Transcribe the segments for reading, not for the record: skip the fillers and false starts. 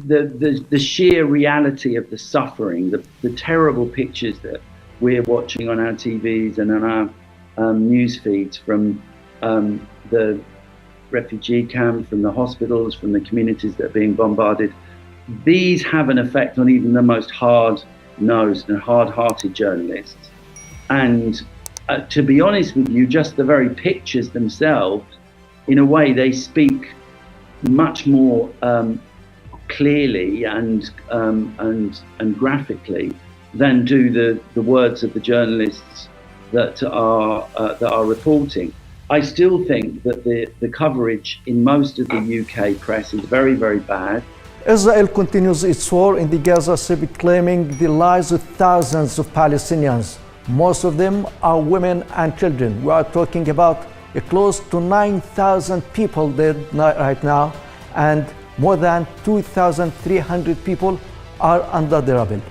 the sheer reality of the suffering, the terrible pictures that we're watching on our TVs and on our news feeds from the refugee camps, from the hospitals, from the communities that are being bombarded, these have an effect on even the most hard-nosed and hard-hearted journalists. And to be honest with you, just the very pictures themselves, in a way, they speak much more clearly and graphically than do the words of the journalists that are reporting. I still think that the coverage in most of the UK press is very, very bad. Israel continues its war in the Gaza Strip, claiming the lives of thousands of Palestinians. Most of them are women and children. We are talking about close to 9,000 people dead right now, and more than 2,300 people are under the rubble.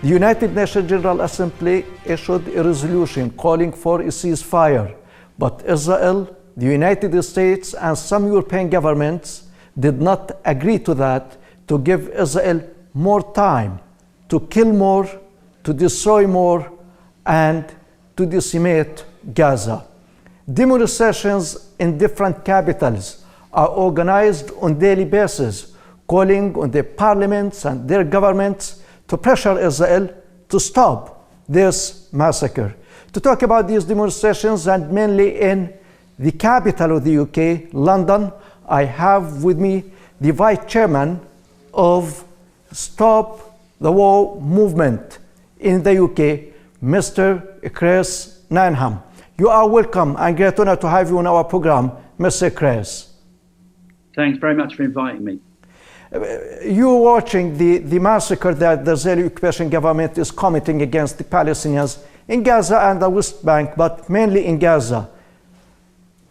The United Nations General Assembly issued a resolution calling for a ceasefire, but Israel, the United States, and some European governments did not agree to that, to give Israel more time to kill more, to destroy more, and to decimate Gaza. Demonstrations in different capitals are organized on daily basis, calling on the parliaments and their governments to pressure Israel to stop this massacre. To talk about these demonstrations, and mainly in the capital of the UK, London, I have with me the vice chairman of Stop the War movement in the UK, Mr. Chris Nineham. You are welcome, and great honor to have you on our program, Mr. Chris. Thanks very much for inviting me. You're watching the massacre that the Israeli occupation government is committing against the Palestinians in Gaza and the West Bank, but mainly in Gaza,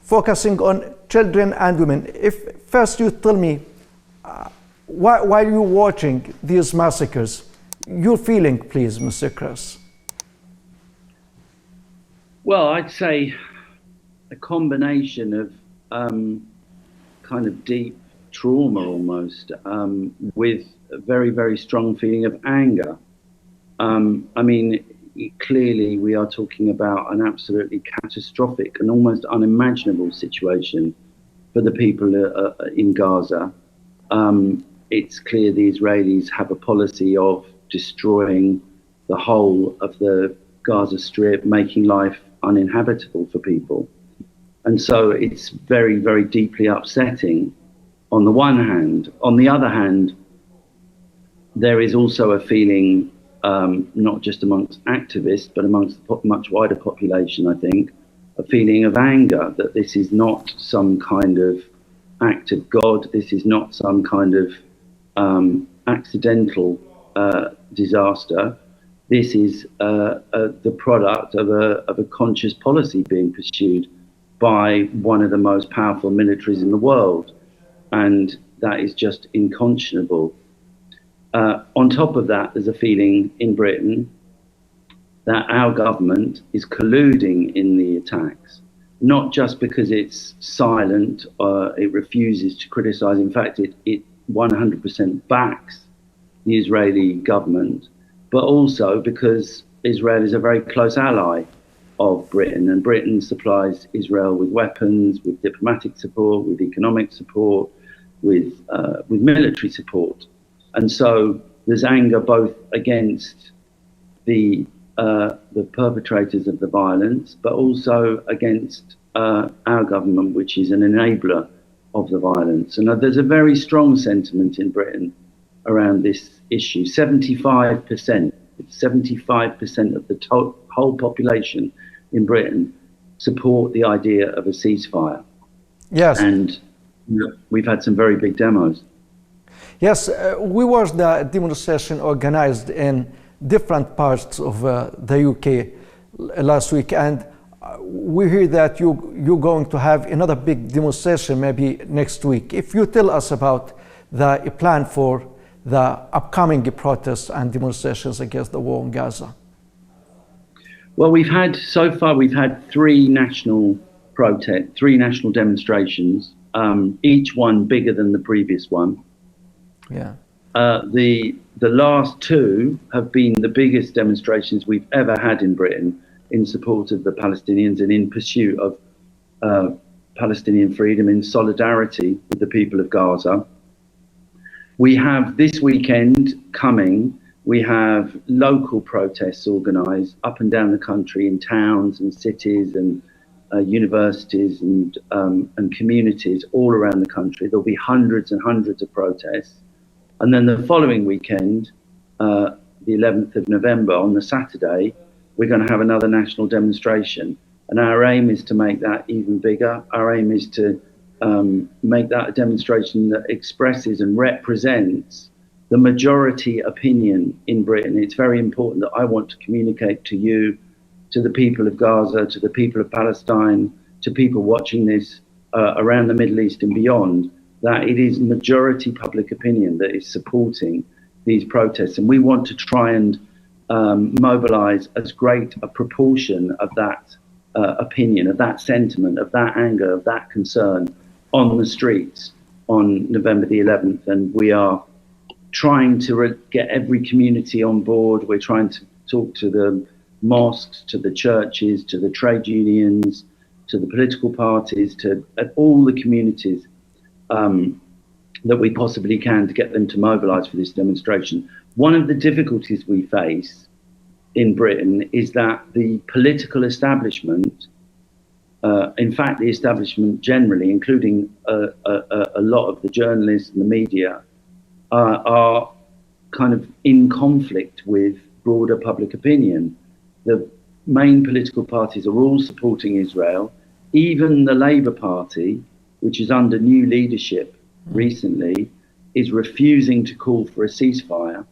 focusing on children and women. If first you tell me, while you're watching these massacres, your feeling, please, Mr. Chris. Well, I'd say a combination of kind of deep trauma almost, with a very, very strong feeling of anger. I mean, clearly we are talking about an absolutely catastrophic and almost unimaginable situation for the people in Gaza. It's clear the Israelis have a policy of destroying the whole of the Gaza Strip, making life uninhabitable for people. And so it's very, very deeply upsetting on the one hand. On the other hand, there is also a feeling, not just amongst activists, but amongst the much wider population, I think, a feeling of anger that this is not some kind of act of God. This is not some kind of accidental disaster. This is the product of a conscious policy being pursued by one of the most powerful militaries in the world. And that is just unconscionable. On top of that, there's a feeling in Britain that our government is colluding in the attacks, not just because it's silent, it refuses to criticize. In fact, it 100% backs the Israeli government, but also because Israel is a very close ally of Britain, and Britain supplies Israel with weapons, with diplomatic support, with economic support, with military support. And so there's anger both against the perpetrators of the violence, but also against our government, which is an enabler of the violence. And there's a very strong sentiment in Britain around this issue. 75% of the whole population in Britain support the idea of a ceasefire. Yes. And we've had some very big demos. Yes, we watched the demonstration organized in different parts of the UK last week, and we hear that you're going to have another big demonstration maybe next week. If you tell us about the plan for the upcoming protests and demonstrations against the war in Gaza. Well, so far we've had three national demonstrations, each one bigger than the previous one. Yeah. The last two have been the biggest demonstrations we've ever had in Britain in support of the Palestinians and in pursuit of Palestinian freedom, in solidarity with the people of Gaza. We have this weekend coming, we have local protests organised up and down the country in towns and cities and universities and communities all around the country. There'll be hundreds and hundreds of protests. And then the following weekend, the 11th of November, on the Saturday, we're going to have another national demonstration. And our aim is to make that even bigger. Our aim is to make that a demonstration that expresses and represents the majority opinion in Britain. It's very important that I want to communicate to you, to the people of Gaza, to the people of Palestine, to people watching this around the Middle East and beyond, that it is majority public opinion that is supporting these protests. And we want to try and mobilize as great a proportion of that opinion, of that sentiment, of that anger, of that concern on the streets on November the 11th. And we are trying to get every community on board. We're trying to talk to the mosques, to the churches, to the trade unions, to the political parties, to all the communities that we possibly can, to get them to mobilize for this demonstration. One of the difficulties we face in Britain is that the political establishment, in fact, the establishment generally, including a lot of the journalists and the media, are kind of in conflict with broader public opinion. The main political parties are all supporting Israel. Even the Labour Party, which is under new leadership recently, is refusing to call for a ceasefire.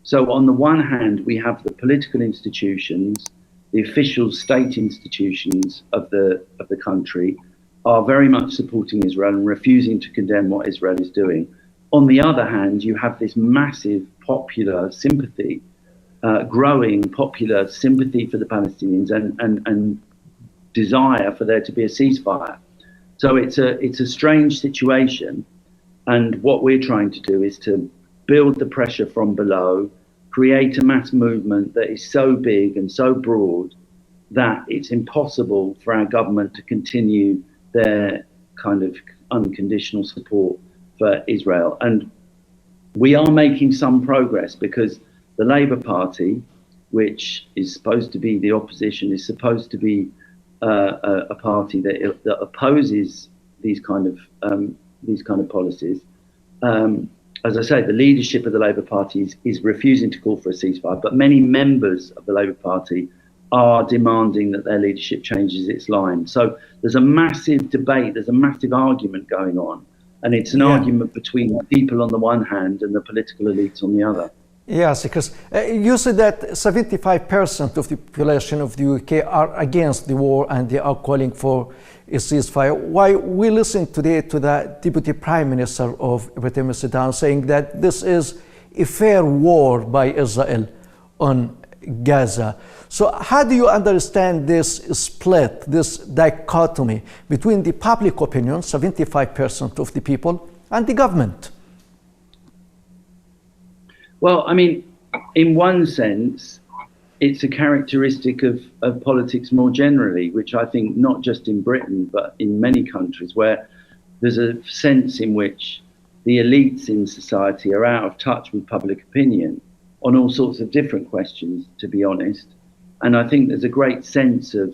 So on the one hand, we have the political institutions, the official state institutions of the country are very much supporting Israel and refusing to condemn what Israel is doing. On the other hand, you have this massive popular sympathy, growing popular sympathy for the Palestinians and desire for there to be a ceasefire. So it's a strange situation. And what we're trying to do is to build the pressure from below, create a mass movement that is so big and so broad that it's impossible for our government to continue their kind of unconditional support for Israel. And we are making some progress because the Labour Party, which is supposed to be the opposition, is supposed to be a party that opposes these kind of policies. As I say, the leadership of the Labour Party is refusing to call for a ceasefire, but many members of the Labour Party are demanding that their leadership changes its line. So there's a massive debate, there's a massive argument going on, and it's an argument between people on the one hand and the political elites on the other. Yes, because you said that 75% of the population of the UK are against the war and they are calling for a ceasefire. Why we listened today to the Deputy Prime Minister of Britain, Mr. Down, saying that this is a fair war by Israel on Gaza. So how do you understand this split, this dichotomy between the public opinion, 75% of the people, and the government? Well, I mean, in one sense, it's a characteristic of politics more generally, which I think not just in Britain, but in many countries, where there's a sense in which the elites in society are out of touch with public opinion on all sorts of different questions, to be honest. And I think there's a great sense of,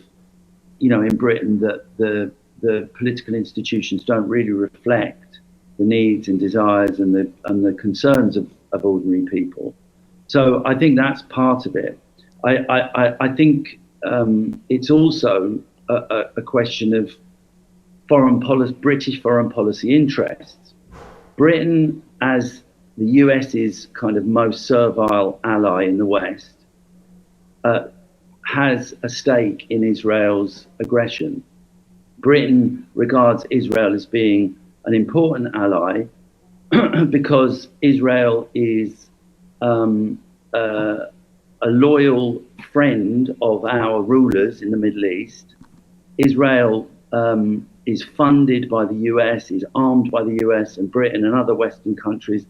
in Britain that the political institutions don't really reflect the needs and desires and the concerns of ordinary people. So I think that's part of it. I think it's also a question of British foreign policy interests. Britain, as the US's kind of most servile ally in the West, has a stake in Israel's aggression. Britain regards Israel as being an important ally because Israel is a loyal friend of our rulers in the Middle East. Israel is funded by the US, is armed by the US and Britain and other Western countries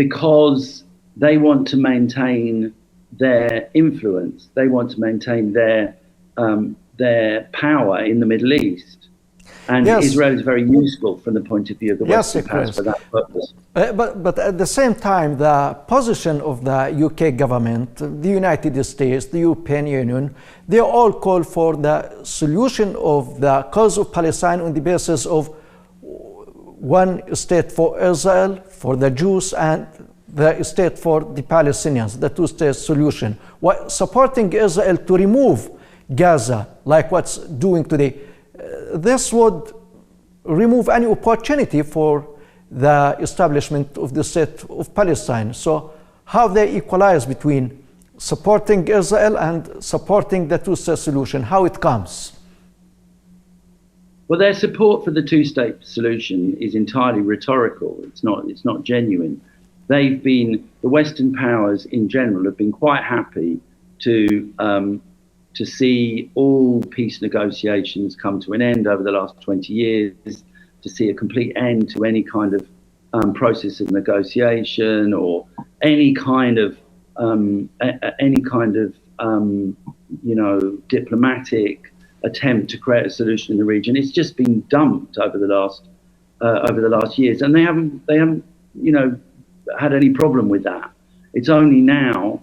because they want to maintain their influence. They want to maintain their power in the Middle East. And Yes. Israel is very useful from the point of view of the Western powers for that purpose. But at the same time, the position of the UK government, the United States, the European Union, they all call for the solution of the cause of Palestine on the basis of one state for Israel, for the Jews, and the state for the Palestinians, the two-state solution. Supporting Israel to remove Gaza, like what's doing today, this would remove any opportunity for the establishment of the state of Palestine. So how they equalize between supporting Israel and supporting the two-state solution, how it comes? Well, their support for the two-state solution is entirely rhetorical. It's not genuine. The Western powers in general have been quite happy to see all peace negotiations come to an end over the last 20 years, to see a complete end to any kind of process of negotiation or any kind of diplomatic attempt to create a solution in the region. It's just been dumped over the last years, and they haven't had any problem with that. It's only now,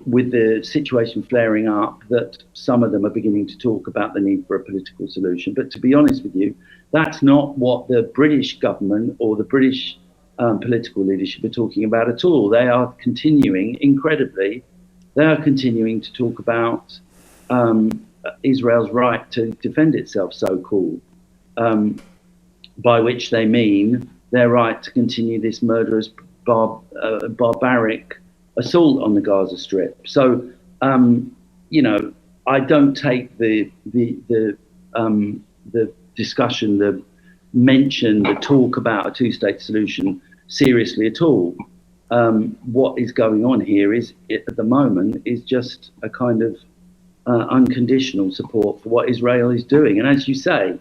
with the situation flaring up, that some of them are beginning to talk about the need for a political solution. But to be honest with you, that's not what the British government or the British political leadership are talking about at all. They are continuing, incredibly, to talk about Israel's right to defend itself, so-called, by which they mean their right to continue this murderous, barbaric assault on the Gaza Strip. So, I don't take the discussion, the mention, the talk about a two-state solution seriously at all. What is going on here at the moment is just a kind of unconditional support for what Israel is doing. And as you say,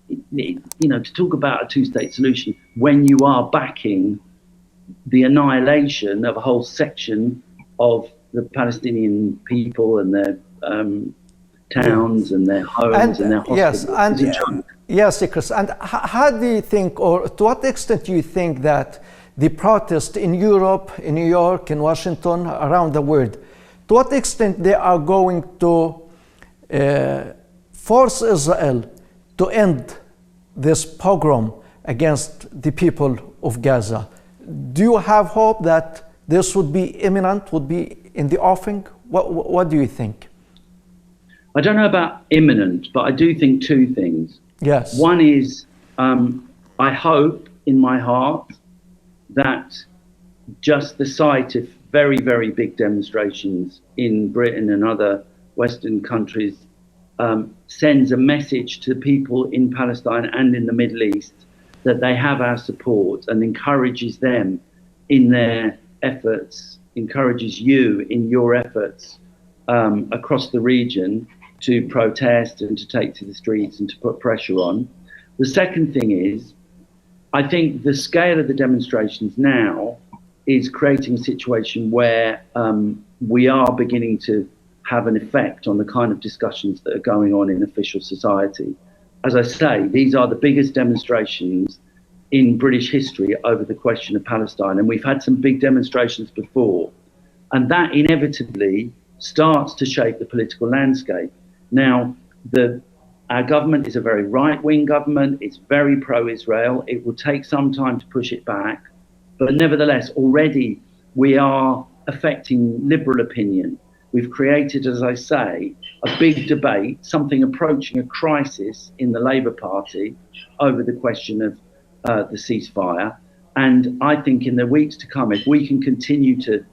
to talk about a two-state solution when you are backing the annihilation of a whole section of the Palestinian people and their towns and their homes and their hospitals. Yes, Chris. And how do you think, or to what extent do you think that the protest in Europe, in New York, in Washington, around the world, to what extent they are going to force Israel to end this pogrom against the people of Gaza? Do you have hope that this would be imminent, would be in the offing? What do you think? I don't know about imminent, but I do think two things. Yes. One is, I hope in my heart that just the sight of very, very big demonstrations in Britain and other Western countries sends a message to people in Palestine and in the Middle East that they have our support, and encourages them in their efforts, encourages you in your efforts across the region to protest and to take to the streets and to put pressure on. The second thing is, I think the scale of the demonstrations now is creating a situation where we are beginning to have an effect on the kind of discussions that are going on in official society. As I say, these are the biggest demonstrations in British history over the question of Palestine, and we've had some big demonstrations before, and that inevitably starts to shape the political landscape. Now, our government is a very right-wing government. It's very pro-Israel. It will take some time to push it back, but nevertheless, already we are affecting liberal opinion. We've created, as I say, a big debate, something approaching a crisis in the Labour Party over the question of the ceasefire. And I think in the weeks to come, if we can continue to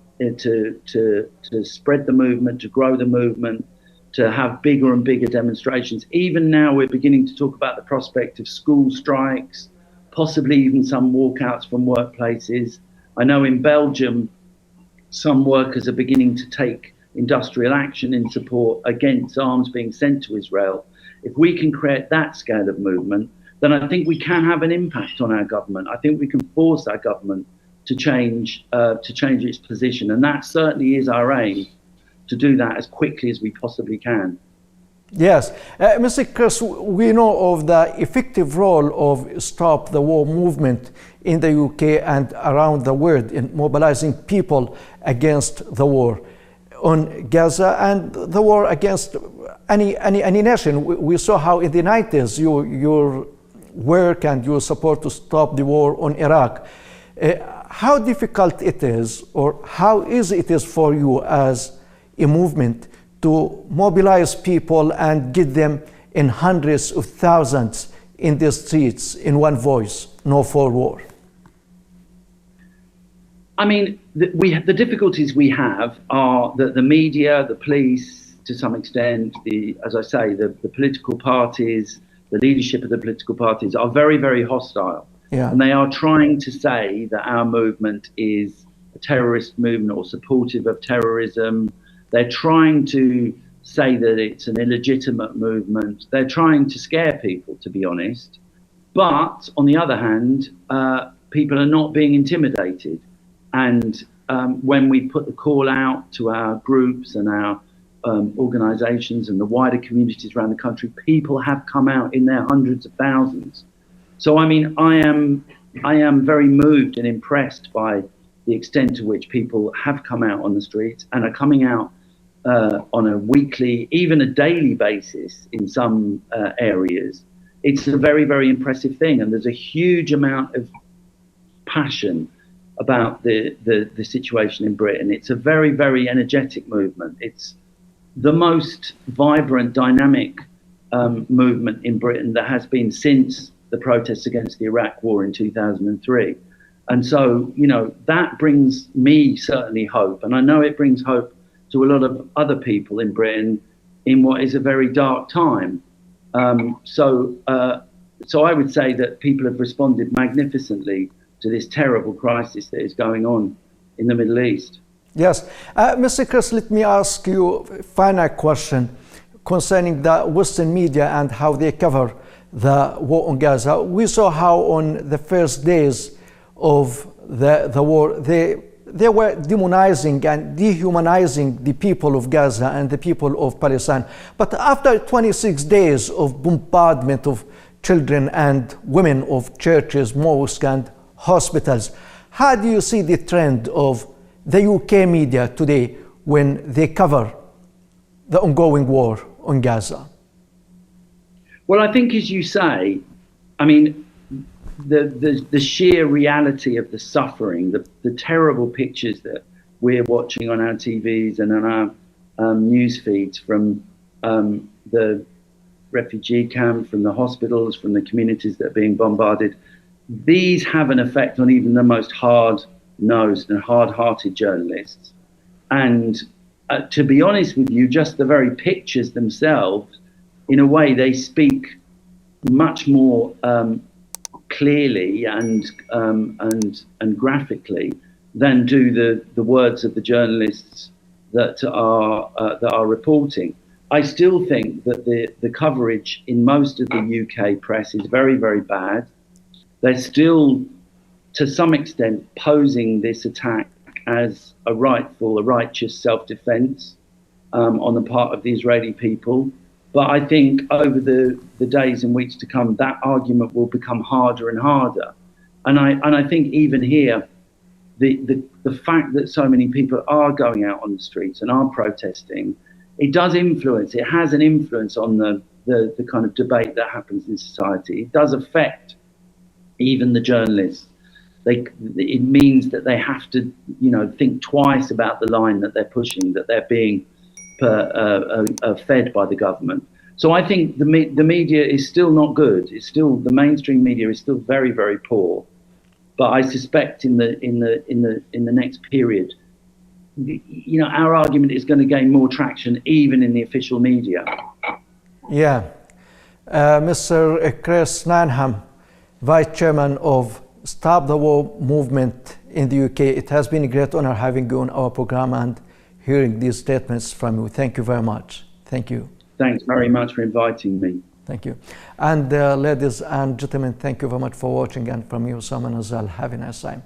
spread the movement, to grow the movement, to have bigger and bigger demonstrations. Even now we're beginning to talk about the prospect of school strikes, possibly even some walkouts from workplaces. I know in Belgium, some workers are beginning to take industrial action in support against arms being sent to Israel. If we can create that scale of movement, then I think we can have an impact on our government. I think we can force our government to change its position, and that certainly is our aim, to do that as quickly as we possibly can. Yes, Mr. Chris, we know of the effective role of Stop the War movement in the UK and around the world in mobilizing people against the war on Gaza and the war against any nation. We saw how in the 90s your work and your support to stop the war on Iraq. How difficult it is, or how easy it is for you as a movement to mobilize people and get them in hundreds of thousands in the streets in one voice, no for war? I mean, the difficulties we have are that the media, the police, to some extent, as I say, the political parties, the leadership of the political parties are very, very hostile. Yeah. And they are trying to say that our movement is a terrorist movement or supportive of terrorism. They're trying to say that it's an illegitimate movement. They're trying to scare people, to be honest. But on the other hand, people are not being intimidated. And when we put the call out to our groups and our organizations and the wider communities around the country, people have come out in their hundreds of thousands. So, I mean, I am very moved and impressed by the extent to which people have come out on the streets and are coming out on a weekly, even a daily basis in some areas. It's a very, very impressive thing. And there's a huge amount of passion about the situation in Britain. It's a very, very energetic movement. It's the most vibrant, dynamic movement in Britain that has been since the protests against the Iraq War in 2003. And so, you know, that brings me certainly hope. And I know it brings hope to a lot of other people in Britain in what is a very dark time. So I would say that people have responded magnificently to this terrible crisis that is going on in the Middle East. Yes. Mr. Chris, let me ask you a final question concerning the Western media and how they cover the war on Gaza. We saw how on the first days of the war, they were demonizing and dehumanizing the people of Gaza and the people of Palestine. But after 26 days of bombardment of children and women of churches, mosques and hospitals, how do you see the trend of the UK media today when they cover the ongoing war on Gaza? Well, I think, as you say, I mean, the sheer reality of the suffering, the terrible pictures that we're watching on our TVs and on our news feeds from the refugee camp, from the hospitals, from the communities that are being bombarded, these have an effect on even the most hard-nosed and hard-hearted journalists. And to be honest with you, just the very pictures themselves, in a way, they speak much more clearly and graphically than do the words of the journalists that are reporting. I still think that the coverage in most of the UK press is very, very bad. They're still, to some extent, posing this attack as a righteous self-defense on the part of the Israeli people. But I think over the days and weeks to come, that argument will become harder and harder. And I think even here, the fact that so many people are going out on the streets and are protesting, it does influence, it has an influence on the kind of debate that happens in society. It does affect even the journalists. It means that they have to, you know, think twice about the line that they're pushing, that they're being fed by the government. So I think the media is still not good. It's still, the mainstream media is still very, very poor. But I suspect in the next period, you know, our argument is going to gain more traction even in the official media. Yeah. Mr. Chris Nineham, Vice Chairman of Stop the War movement in the UK, it has been a great honor having you on our program and hearing these statements from you. Thank you very much. Thank you. Thanks very much for inviting me. Thank you. And ladies and gentlemen, thank you very much for watching, and from you, Salman Azal, have a nice time.